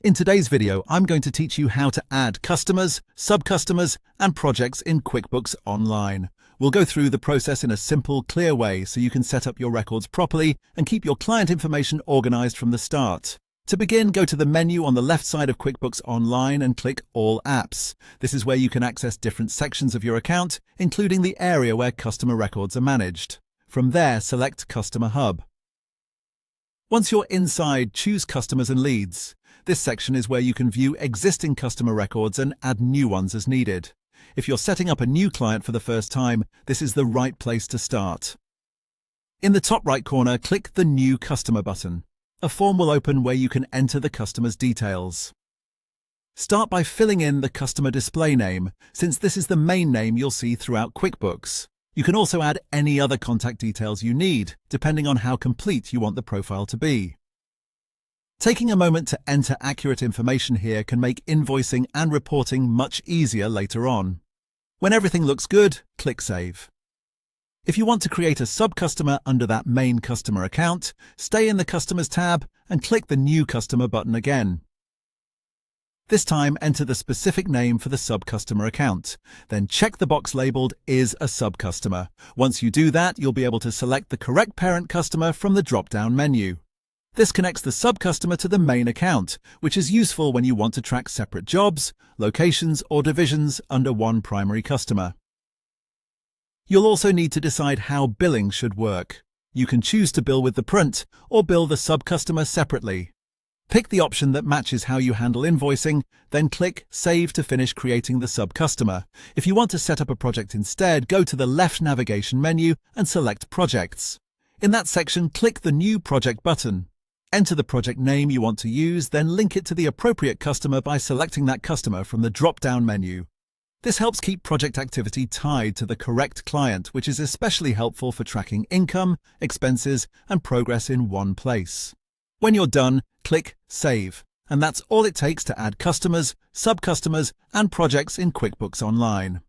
In today's video, I'm going to teach you how to add customers, sub-customers, and projects in QuickBooks Online. We'll go through the process in a simple, clear way so you can set up your records properly and keep your client information organized from the start. To begin, go to the menu on the left side of QuickBooks Online and click All Apps. This is where you can access different sections of your account, including the area where customer records are managed. From there, select Customer Hub. Once you're inside, choose Customers and Leads. This section is where you can view existing customer records and add new ones as needed. If you're setting up a new client for the first time, this is the right place to start. In the top right corner, click the New Customer button. A form will open where you can enter the customer's details. Start by filling in the customer display name, since this is the main name you'll see throughout QuickBooks. You can also add any other contact details you need, depending on how complete you want the profile to be. Taking a moment to enter accurate information here can make invoicing and reporting much easier later on. When everything looks good, click Save. If you want to create a sub-customer under that main customer account, stay in the Customers tab and click the New Customer button again. This time, enter the specific name for the sub-customer account. Then check the box labeled Is a Sub-Customer. Once you do that, you'll be able to select the correct parent customer from the drop-down menu. This connects the sub-customer to the main account, which is useful when you want to track separate jobs, locations, or divisions under one primary customer. You'll also need to decide how billing should work. You can choose to bill with the print or bill the sub-customer separately. Pick the option that matches how you handle invoicing, then click Save to finish creating the sub-customer. If you want to set up a project instead, go to the left navigation menu and select Projects. In that section, click the New Project button. Enter the project name you want to use, then link it to the appropriate customer by selecting that customer from the drop-down menu. This helps keep project activity tied to the correct client, which is especially helpful for tracking income, expenses, and progress in one place. When you're done, click Save. And that's all it takes to add customers, sub-customers, and projects in QuickBooks Online.